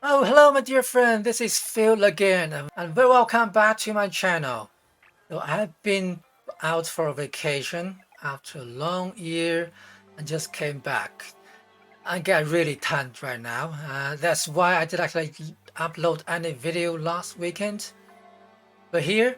Oh, hello, my dear friend. This is Phil again, and welcome back to my channel. So I've been out for a vacation after a long year and just came back. I get really tanned right now. That's why I did actually upload any video last weekend. But here,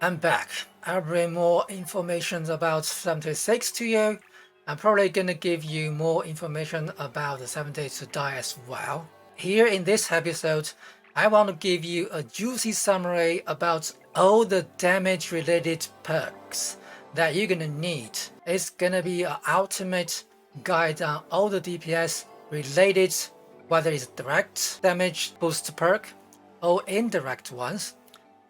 I'm back. I'll bring more information about 76 to you. I'm probably gonna give you more information about the 7 Days to Die as well. Here in this episode, I want to give you a juicy summary about all the damage related perks that you're gonna need. It's gonna be an ultimate guide on all the DPS related, whether it's direct damage boost perk or indirect ones.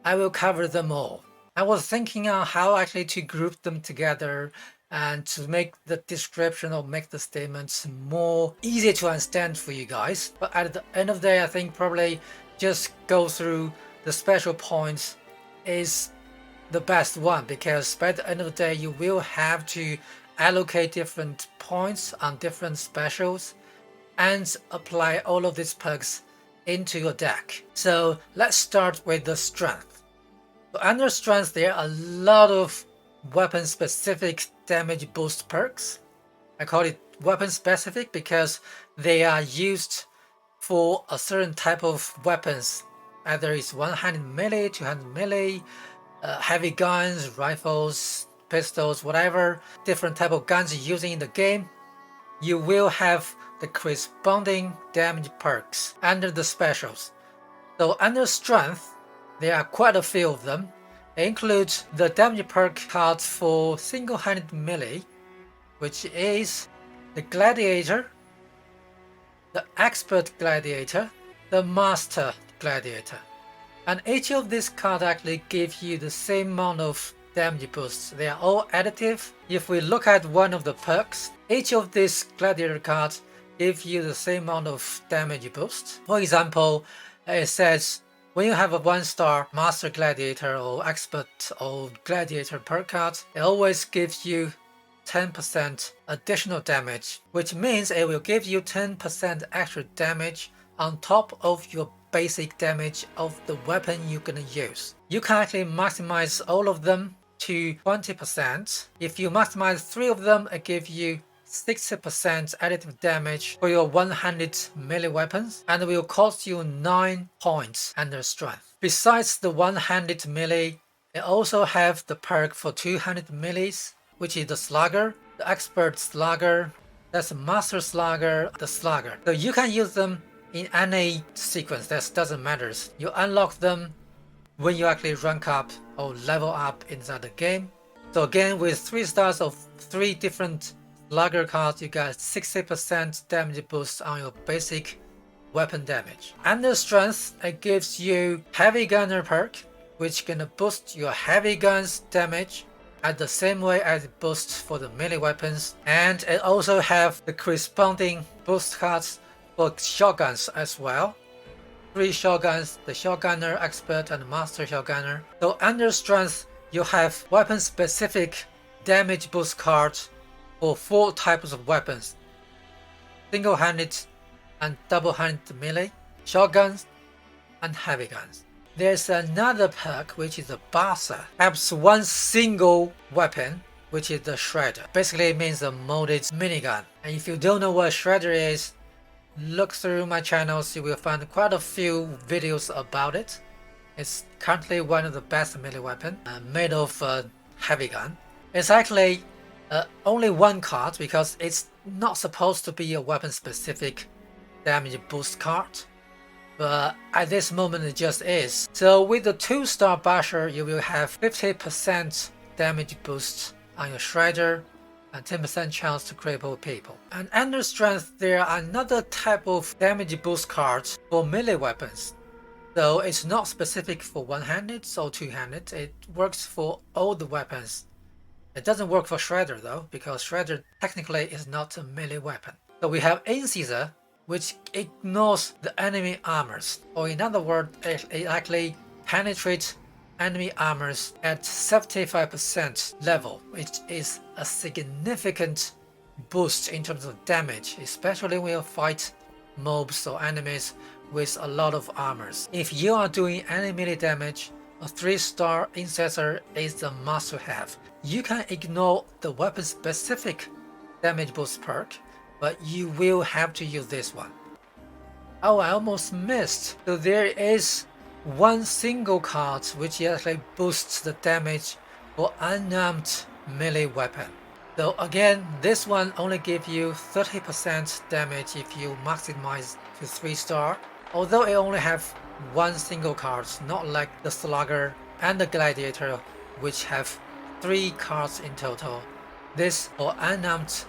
I will cover them all. I was thinking on how actually to group them together and to make the description or make the statements more easy to understand for you guys. But at the end of the day, I think probably just go through the special points is the best one, because by the end of the day, you will have to allocate different points on different specials and apply all of these perks into your deck. So let's start with the strength. So under strength, there are a lot of weapon specific damage boost perks. I call it weapon specific because they are used for a certain type of weapons. Either it's one-handed melee, two-handed melee, heavy guns, rifles, pistols, whatever different type of guns you're using in the game. You will have the corresponding damage perks under the specials. So under strength, there are quite a few of them. It includes the damage perk card for single-handed melee, which is the Gladiator, the Expert Gladiator, the Master Gladiator. And each of these cards actually give you the same amount of damage boosts. They are all additive. If we look at one of the perks, each of these Gladiator cards give you the same amount of damage boost. For example, it says when you have a 1-star Master Gladiator or Expert or Gladiator perk card, it always gives you 10% additional damage, which means it will give you 10% extra damage on top of your basic damage of the weapon you're gonna use. You can actually maximize all of them to 20%. If you maximize 3 of them, it gives you 60% additive damage for your one-handed melee weapons, and it will cost you 9 points under strength. Besides the one-handed melee, it also have the perk for two-handed melees, which is the Slugger, the Expert Slugger, that's the Master Slugger, the Slugger. So you can use them in any sequence, that doesn't matter. You unlock them when you actually rank up or level up inside the game. So again, with 3 stars of 3 different Slugger cards, you got 60% damage boost on your basic weapon damage. Under strength, it gives you Heavy Gunner perk, which gonna boost your heavy guns damage at the same way as it boosts for the melee weapons. And it also have the corresponding boost cards for shotguns as well. 3 shotguns, the Shotgunner, Expert, and Master Shotgunner. So under strength, you have weapon specific damage boost cards for 4 types of weapons: single-handed and double-handed melee, shotguns, and heavy guns. There's another perk which is the Bassa. Has one single weapon, which is the Shredder. Basically it means a molded minigun. And if you don't know what a Shredder is, look through my channels, you will find quite a few videos about it. It's currently one of the best melee weapons, made of heavy gun. It's actually only one card because it's not supposed to be a weapon specific damage boost card, but at this moment it just is. So with the 2-star Basher, you will have 50% damage boost on your Shredder and 10% chance to cripple people. And under strength, there are another type of damage boost cards for melee weapons. So it's not specific for one-handed or two-handed, it works for all the weapons. It doesn't work for Shredder though, because Shredder technically is not a melee weapon. So we have Incisor, which ignores the enemy armors, or in other words, it actually penetrates enemy armors at 75% level, which is a significant boost in terms of damage, especially when you fight mobs or enemies with a lot of armors. If you are doing any melee damage, a 3-star Intercessor is the must-have. You can ignore the weapon-specific damage boost perk, but you will have to use this one. Oh, I almost missed. So there is one single card which actually boosts the damage for unarmed melee weapon. So again, this one only gives you 30% damage if you maximize to 3-star. Although it only have one single card, not like the Slugger and the Gladiator, which have 3 cards in total. This for unarmed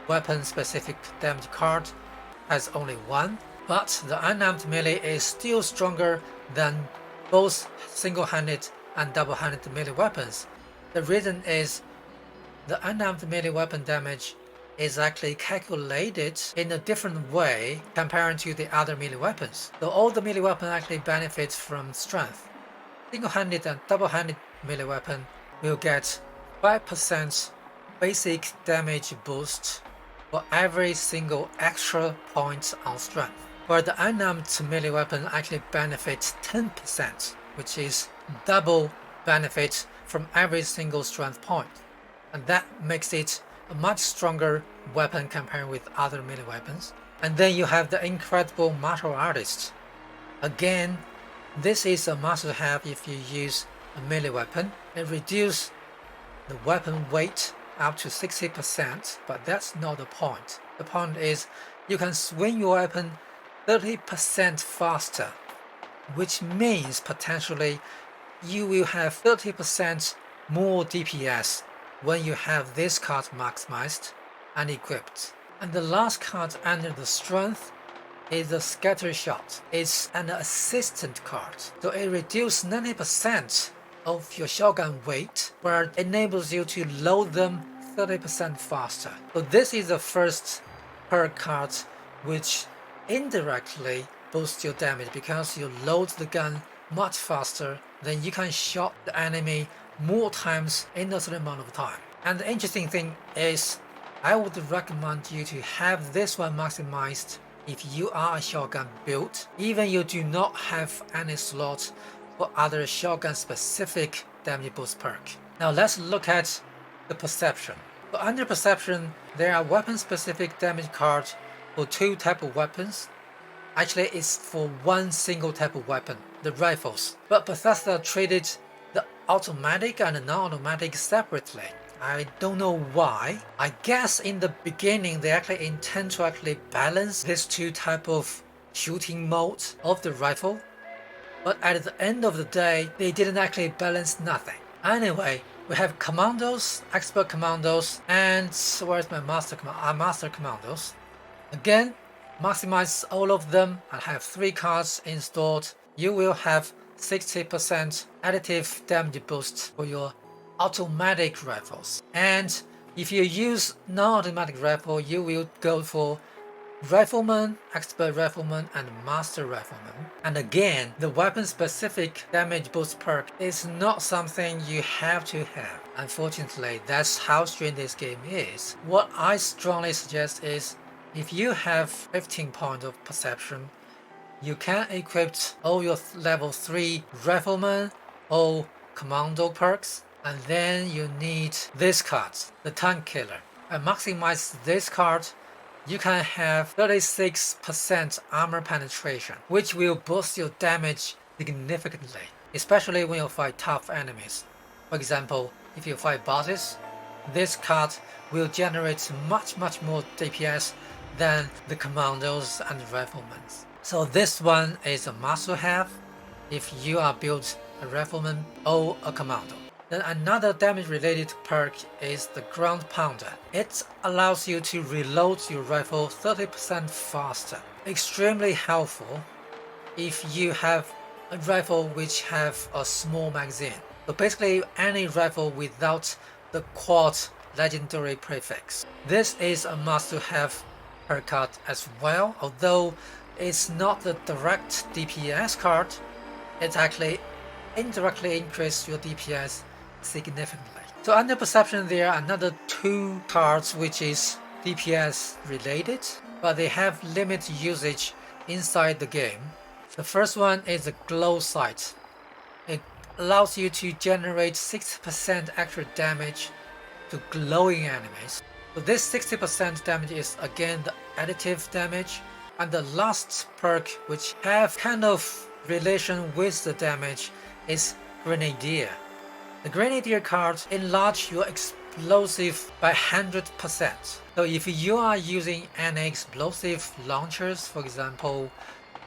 weapon specific damage card has only one, but the unarmed melee is still stronger than both single-handed and double-handed melee weapons. The reason is the unarmed melee weapon damage is actually calculated in a different way compared to the other melee weapons. So all the melee weapons actually benefit from strength. Single-handed and double-handed melee weapon will get 5% basic damage boost for every single extra point on strength, where the unarmed melee weapon actually benefits 10%, which is double benefit from every single strength point. And that makes it a much stronger weapon compared with other melee weapons. And then you have the incredible martial artist. Again, this is a must-have if you use a melee weapon. It reduces the weapon weight up to 60%, but that's not the point. The point is you can swing your weapon 30% faster, which means potentially you will have 30% more DPS when you have this card maximized and equipped. And the last card under the strength is the SCATTERSHOT. It's an assistant card, so it reduces 90% of your shotgun weight, where it enables you to load them 30% faster. So this is the first perk card which indirectly boosts your damage because you load the gun much faster, then you can shot the enemy more times in a certain amount of time. And the interesting thing is, I would recommend you to have this one maximized if you are a shotgun build, even you do not have any slot for other shotgun specific damage boost perk. Now let's look at the perception. So under perception, there are weapon specific damage cards for 2 types of weapons. Actually, it's for one single type of weapon, the rifles. But Bethesda treated the automatic and the non-automatic separately. I don't know why. I guess in the beginning they actually intend to balance these 2 types of shooting modes of the rifle. But at the end of the day, they didn't actually balance nothing. Anyway, we have commandos, expert commandos, and where's my master commandos? Again, maximize all of them and have 3 cards installed. You will have 60% additive damage boost for your automatic rifles. And if you use non-automatic rifle, you will go for Rifleman, Expert Rifleman, and Master Rifleman. And again, the weapon-specific damage boost perk is not something you have to have. Unfortunately, that's how strange this game is. What I strongly suggest is, if you have 15 points of perception, you can equip all your level 3 Rifleman or Commando perks, and then you need this card, the Tank Killer. And maximize this card, you can have 36% armor penetration, which will boost your damage significantly, especially when you fight tough enemies. For example, if you fight bosses, this card will generate much more DPS than the commandos and riflemen. So this one is a must-have if you are built a rifleman or a commando. Then another damage-related perk is the Ground Pounder. It allows you to reload your rifle 30% faster. Extremely helpful if you have a rifle which have a small magazine. So basically any rifle without the quad legendary prefix. This is a must-have perk card as well, although it's not the direct DPS card. It actually indirectly increases your DPS significantly. So under perception, there are another 2 cards which is DPS related, but they have limited usage inside the game. The first one is the glow sight. It allows you to generate 60% extra damage to glowing enemies. So this 60% damage is again the additive damage. And the last perk, which have kind of relation with the damage, is Grenadier. The Grenadier card enlarge your explosive by 100%. So if you are using any explosive launchers, for example,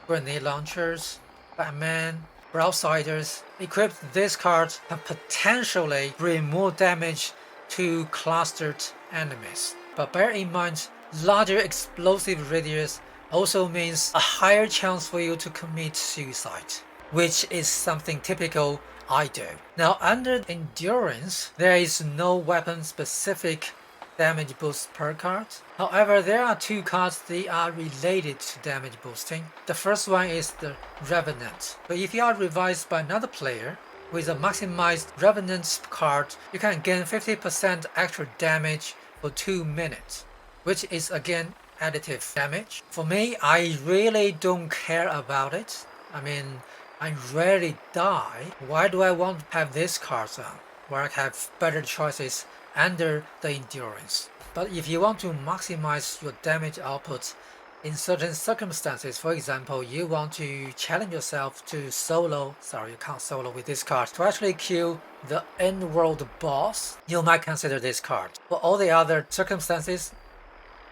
grenade launchers, Batman, Broadsiders, equipped this card can potentially bring more damage to clustered enemies. But bear in mind, larger explosive radius also means a higher chance for you to commit suicide, which is something typical I do. Now under Endurance, there is no weapon specific damage boost per card. However, there are two cards that are related to damage boosting. The first one is the Revenant. So if you are revised by another player with a maximized Revenant card, you can gain 50% extra damage for 2 minutes, which is again additive damage. For me, I really don't care about it. I mean, I rarely die. Why do I want to have this card on, where I have better choices under the Endurance? But if you want to maximize your damage output in certain circumstances, for example, you want to challenge yourself to solo, sorry, you can't solo with this card, to actually kill the end world boss, you might consider this card. For all the other circumstances,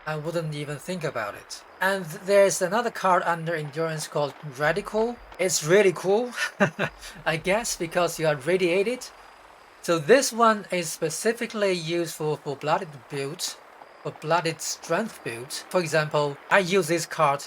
I wouldn't even think about it. And there's another card under Endurance called Radical. It's really cool, I guess, because you are radiated. So this one is specifically useful for blooded builds, for blooded strength builds. For example, I use this card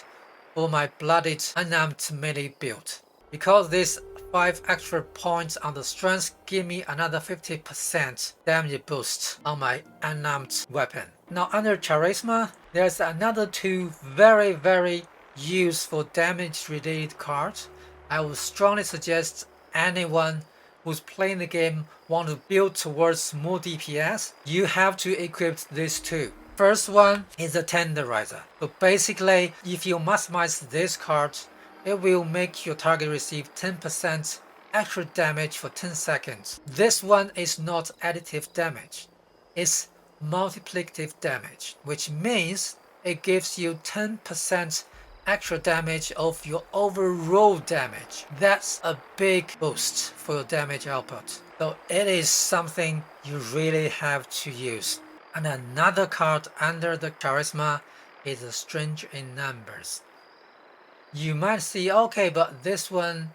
for my blooded unarmed melee build, because this 5 extra points on the strength give me another 50% damage boost on my unarmed weapon. Now under Charisma, there's another 2 very useful damage related cards. I would strongly suggest anyone who's playing the game want to build towards more DPS, you have to equip these 2. First one is the Tenderizer. So basically, if you maximize this card, it will make your target receive 10% extra damage for 10 seconds. This one is not additive damage, it's multiplicative damage, which means it gives you 10% extra damage of your overall damage. That's a big boost for your damage output. So it is something you really have to use. And another card under the Charisma is a Strange in Numbers. You might see, okay, but this one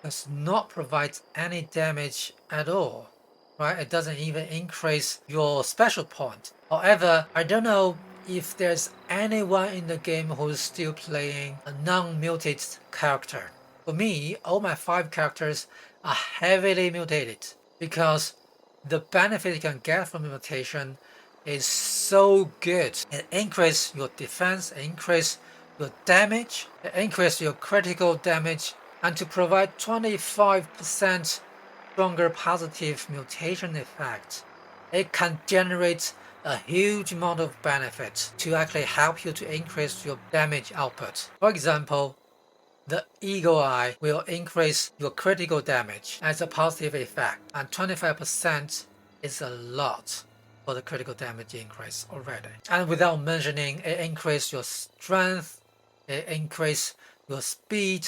does not provide any damage at all, right? It doesn't even increase your special point. However, I don't know if there's anyone in the game who's still playing a non-muted character. For me, all my 5 characters are heavily mutated because the benefit you can get from the mutation is so good. It increases your defense, it increases your damage, it increases your critical damage, and to provide 25% stronger positive mutation effect, it can generate a huge amount of benefit to actually help you to increase your damage output. For example, the Eagle Eye will increase your critical damage as a positive effect, and 25% is a lot for the critical damage increase already. And without mentioning, it increases your strength, it increases your speed,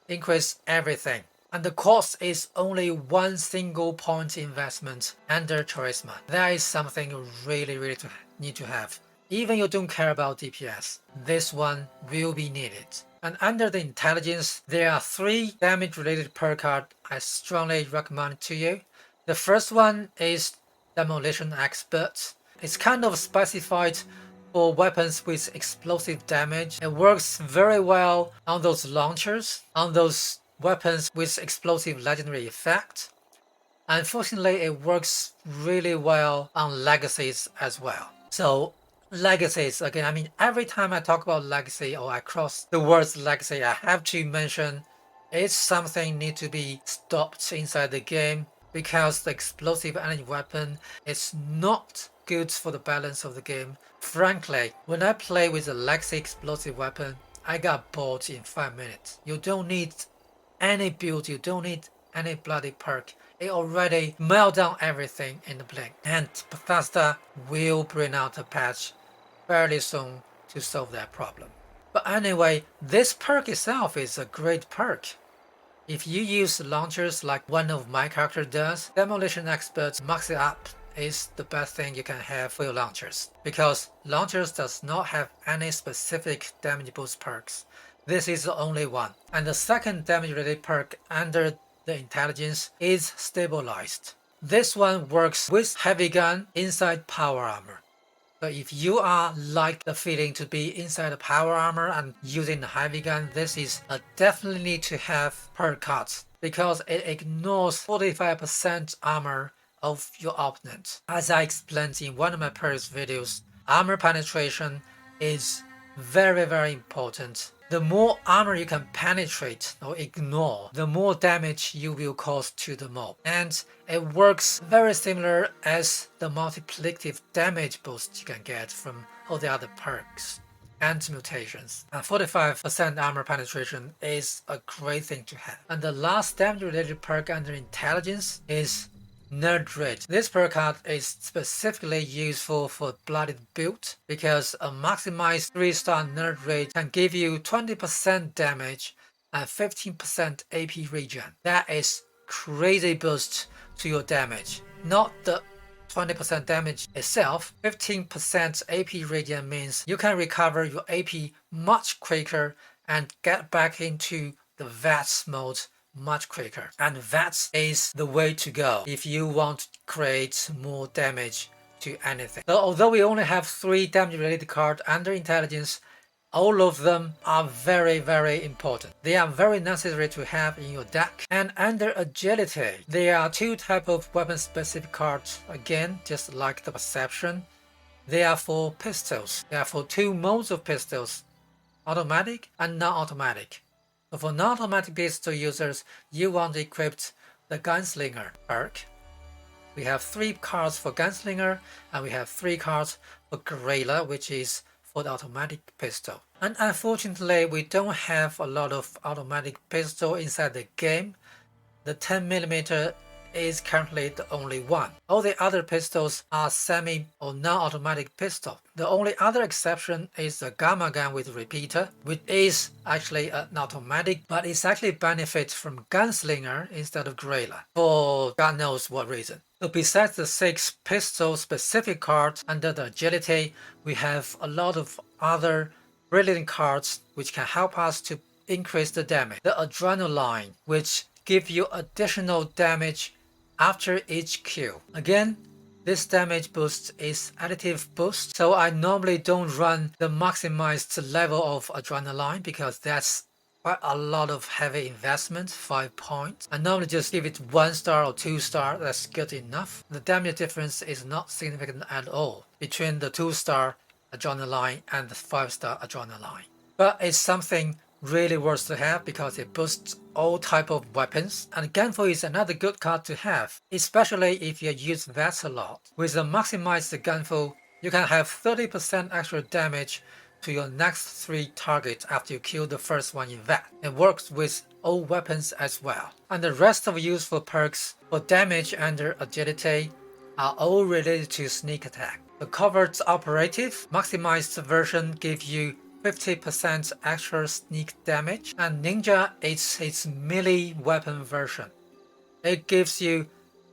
increase everything. And the cost is only 1 single point investment under Charisma. That is something you really need to have. Even you don't care about DPS, this one will be needed. And under the Intelligence, there are 3 damage related per card I strongly recommend to you. The first one is Demolition Expert. It's kind of specified for weapons with explosive damage. It works very well on those launchers, on those weapons with explosive legendary effect. Unfortunately, it works really well on legacies as well. So legacies, again, I mean, every time I talk about legacy or I cross the words legacy, I have to mention it's something need to be stopped inside the game, because the explosive energy weapon is not good for the balance of the game. Frankly, when I play with a legacy explosive weapon, I got bored in 5 minutes. You don't need any build, you don't need any bloody perk. It already melt down everything in the blink. And Bethesda will bring out a patch fairly soon to solve that problem. But anyway, this perk itself is a great perk. If you use launchers like one of my characters does, Demolition Expert Max It Up is the best thing you can have for your launchers, because launchers does not have any specific damage boost perks. This is the only one. And the second damage related perk under the intelligence is Stabilized. This one works with heavy gun inside power armor. So if you are like the feeling to be inside the power armor and using the heavy gun, this is a definitely need to have perk cards, because it ignores 45% armor of your opponent. As I explained in one of my previous videos, armor penetration is very important. The more armor you can penetrate or ignore, the more damage you will cause to the mob. And it works very similar as the multiplicative damage boost you can get from all the other perks and mutations. And 45% armor penetration is a great thing to have. And the last damage related perk under intelligence is Nerd Rage. This perk card is specifically useful for blooded build, because a maximized 3-star Nerd Rage can give you 20% damage and 15% AP regen. That is crazy boost to your damage. Not the 20% damage itself. 15% AP regen means you can recover your AP much quicker and get back into the VATS mode much quicker. And that is the way to go if you want to create more damage to anything. So although we only have 3 damage related cards under intelligence, all of them are very important. They are very necessary to have in your deck. And under agility, there are 2 types of weapon specific cards. Again, just like the perception, they are for pistols. They are for 2 modes of pistols, automatic and non-automatic. So for non-automatic pistol users, you want to equip the Gunslinger perk. We have 3 cards for Gunslinger, and we have 3 cards for Gorilla, which is for the automatic pistol. And unfortunately, we don't have a lot of automatic pistol inside the game. The 10mm is currently the only one. All the other pistols are semi or non-automatic pistol. The only other exception is the Gamma Gun with repeater, which is actually an automatic, but it's actually benefits from Gunslinger instead of Gorilla, for God knows what reason. So besides the 6 pistol specific cards under the agility, we have a lot of other brilliant cards which can help us to increase the damage. The Adrenaline, which give you additional damage after each kill. Again, this damage boost is additive boost, so I normally don't run the maximized level of Adrenaline because that's quite a lot of heavy investment, 5 points. I normally just give it 1 star or 2 star, that's good enough. The damage difference is not significant at all between the 2-star Adrenaline and the 5-star Adrenaline. But it's something really worth to have because it boosts all type of weapons, and Gunful is another good card to have, especially if you use that a lot. With a maximized Gunful, you can have 30% extra damage to your next 3 targets after you kill the first one in that. It works with all weapons as well. And the rest of useful perks for damage under agility are all related to sneak attack. The Covert Operative maximized version gives you 50% extra sneak damage, and Ninja is its melee weapon version. It gives you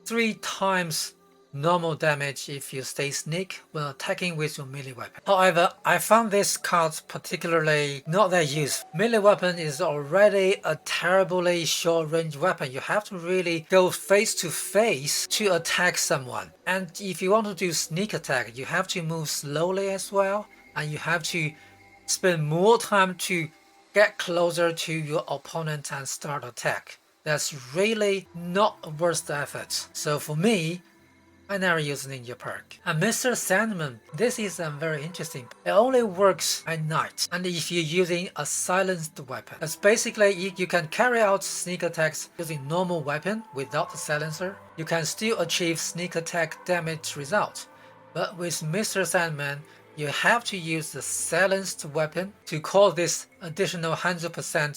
3 times normal damage if you stay sneak when attacking with your melee weapon. However, I found this card particularly not that useful. Melee weapon is already a terribly short range weapon. You have to really go face to face to attack someone. And if you want to do sneak attack, you have to move slowly as well, and you have to spend more time to get closer to your opponent and start attack. That's really not worth the effort. So for me, I never use Ninja perk. And Mr. Sandman, this is very interesting. It only works at night, and if you're using a silenced weapon. That's basically you can carry out sneak attacks using normal weapon without the silencer. You can still achieve sneak attack damage result. But with Mr. Sandman, you have to use the silenced weapon to cause this additional 100%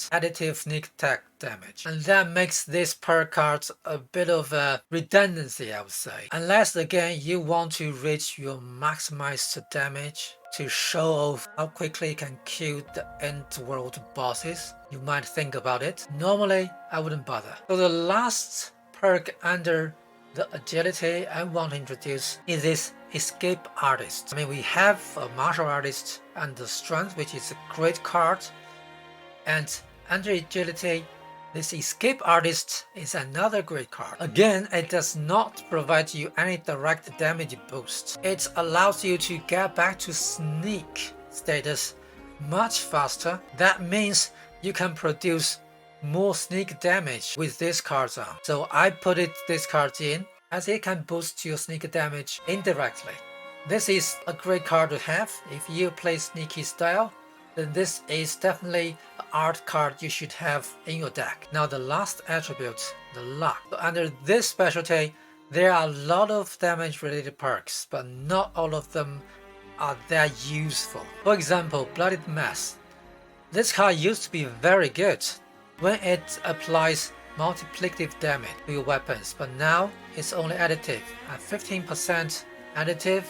additive sneak attack damage. And that makes this perk card a bit of a redundancy, I would say. Unless again you want to reach your maximized damage to show off how quickly you can kill the end world bosses, you might think about it. Normally, I wouldn't bother. So the last perk under the agility I want to introduce is this escape artist. I mean, we have a martial artist under strength, which is a great card, and under agility, this escape artist is another great card. Again, it does not provide you any direct damage boost. It allows you to get back to sneak status much faster. That means you can produce more sneak damage with this card on. So I put this card in as it can boost your sneak damage indirectly. This is a great card to have. If you play sneaky style, then this is definitely an art card you should have in your deck. Now the last attribute, the luck. So under this specialty, there are a lot of damage related perks, but not all of them are that useful. For example, Bloodied Mass. This card used to be very good when it applies multiplicative damage to your weapons, but now it's only additive. At 15% additive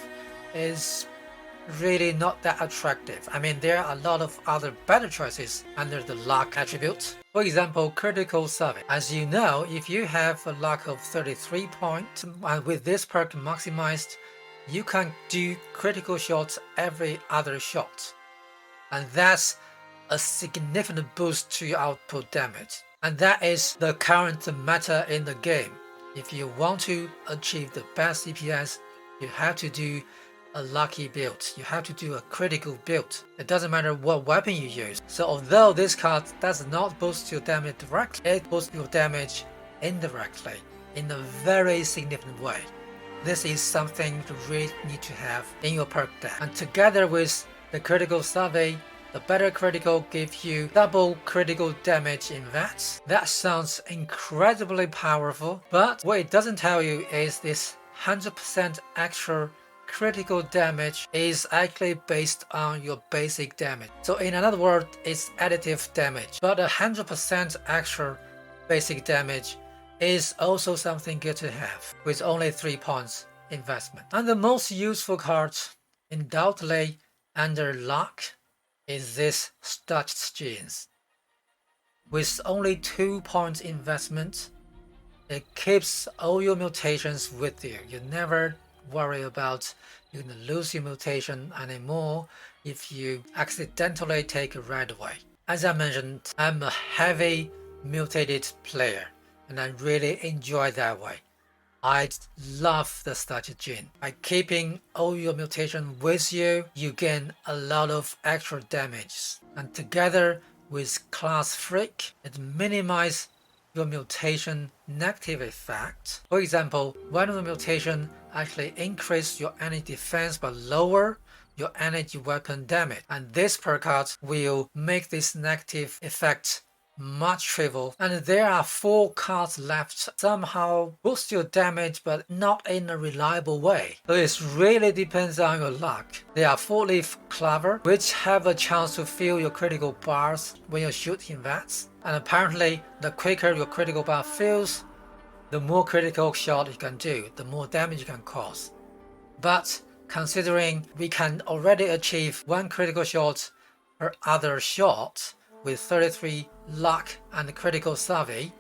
is really not that attractive. I mean, there are a lot of other better choices under the luck attribute. For example, critical saving. As you know, if you have a luck of 33 points, and with this perk maximized, you can do critical shots every other shot. And that's a significant boost to your output damage. And that is the current meta in the game. If you want to achieve the best CPS, you have to do a lucky build. You have to do a critical build. It doesn't matter what weapon you use. So although this card does not boost your damage directly, it boosts your damage indirectly in a very significant way. This is something you really need to have in your perk deck. And together with the critical survey, the better critical gives you double critical damage in VATS. That sounds incredibly powerful, but what it doesn't tell you is this 100% extra critical damage is actually based on your basic damage. So in other words, it's additive damage, but 100% extra basic damage is also something good to have with only 3 points investment. And the most useful card, undoubtedly under luck, is this Starched jeans. With only 2 points investment, it keeps all your mutations with you. You never worry about you're gonna lose your mutation anymore if you accidentally take a red away. As I mentioned, I'm a heavy mutated player and I really enjoy that way. I love the Starched gene. By keeping all your mutation with you, you gain a lot of extra damage. And together with Class Freak, it minimizes your mutation negative effect. For example, one of the mutation actually increase your energy defense but lower your energy weapon damage. And this perk card will make this negative effect much trivial. And there are 4 cards left somehow boost your damage but not in a reliable way. So it really depends on your luck. There are 4-leaf clover which have a chance to fill your critical bars when you shoot in VATS. And apparently the quicker your critical bar fills, the more critical shot you can do, the more damage you can cause. But considering we can already achieve 1 critical shot per other shot with 33 luck and critical survey,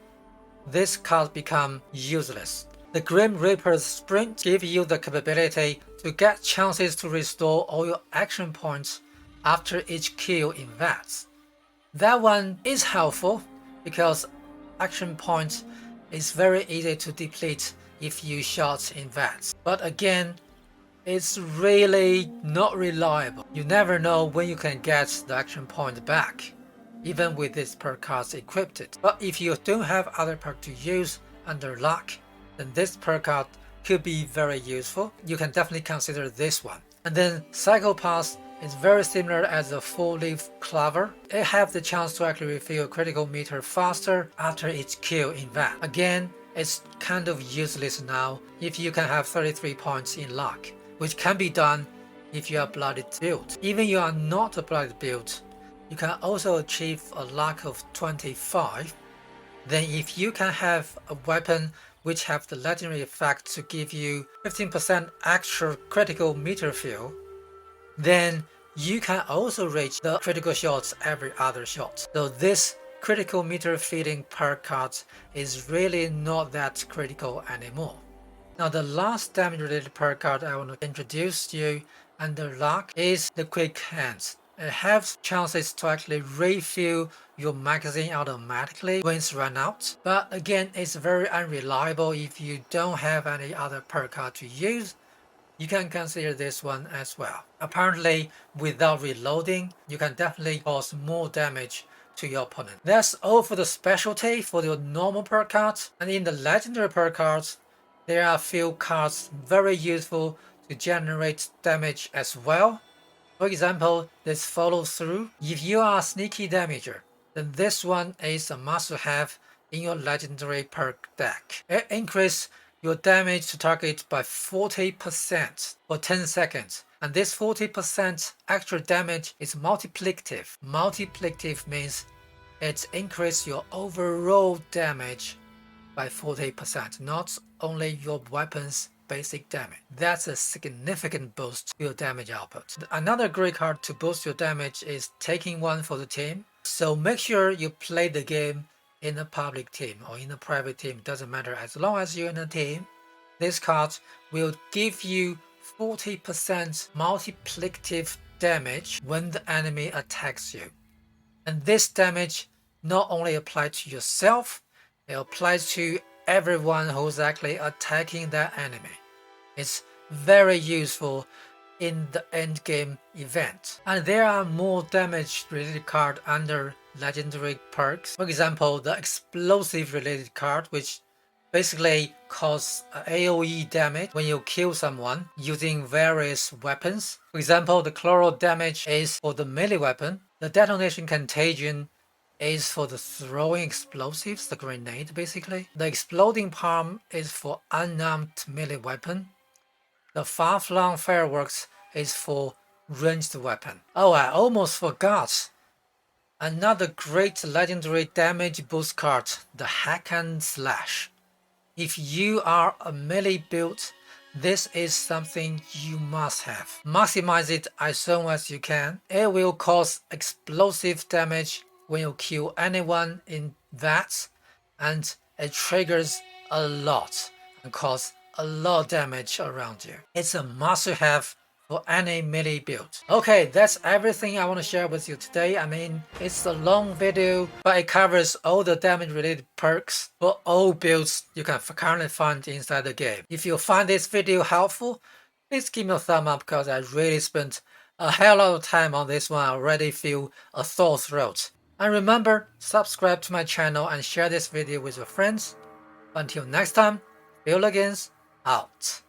this card becomes useless. The Grim Reaper's Sprint gives you the capability to get chances to restore all your action points after each kill in VATS. That one is helpful because action points is very easy to deplete if you shot in VATS. But again, it's really not reliable. You never know when you can get the action point back, even with this perk cards equipped. But if you don't have other perk to use under luck, then this perk card could be very useful. You can definitely consider this one. And then Psychopath is very similar as a 4-leaf clover. It has the chance to actually refill critical meter faster after each kill in VATS. Again, it's kind of useless now if you can have 33 points in luck, which can be done if you are blooded build. Even you are not a blooded build, you can also achieve a luck of 25. Then if you can have a weapon which have the legendary effect to give you 15% extra critical meter field, then you can also reach the critical shots every other shot. So this critical meter feeding perk card is really not that critical anymore. Now the last damage related perk card I want to introduce to you under luck is the quick hands. It has chances to actually refill your magazine automatically when it's run out, but again it's very unreliable. If you don't have any other perk card to use, you can consider this one as well. Apparently, without reloading, you can definitely cause more damage to your opponent. That's all for the specialty for your normal perk cards. And in the legendary perk cards, there are a few cards very useful to generate damage as well. For example, this follow through. If you are a sneaky damager, then this one is a must-have in your legendary perk deck. It increases your damage to target by 40% for 10 seconds. And this 40% extra damage is multiplicative. Multiplicative means it increases your overall damage by 40%, not only your weapon's basic damage. That's a significant boost to your damage output. Another great card to boost your damage is taking one for the team. So make sure you play the game in a public team or in a private team, doesn't matter, as long as you're in a team. This card will give you 40% multiplicative damage when the enemy attacks you. And this damage not only applies to yourself, it applies to everyone who's actually attacking that enemy. It's very useful in the end game event. And there are more damage related cards under legendary perks. For example, the explosive related card, which basically causes AoE damage when you kill someone using various weapons. For example, the chloro damage is for the melee weapon. The detonation contagion is for the throwing explosives, the grenade basically. The exploding palm is for unarmed melee weapon. The far-flung fireworks is for ranged weapon. Oh, I almost forgot. Another great legendary damage boost card, the Hack and Slash. If you are a melee build, this is something you must have. Maximize it as soon as you can. It will cause explosive damage when you kill anyone in that, and it triggers a lot and causes a lot of damage around you. It's a must-have for any melee build. Okay, that's everything I want to share with you today. I mean, it's a long video, but it covers all the damage related perks for all builds you can currently find inside the game. If you find this video helpful, please give me a thumb up because I really spent a hell of time on this one. I already feel a sore throat. And remember, subscribe to my channel and share this video with your friends. Until next time, Phil again, out.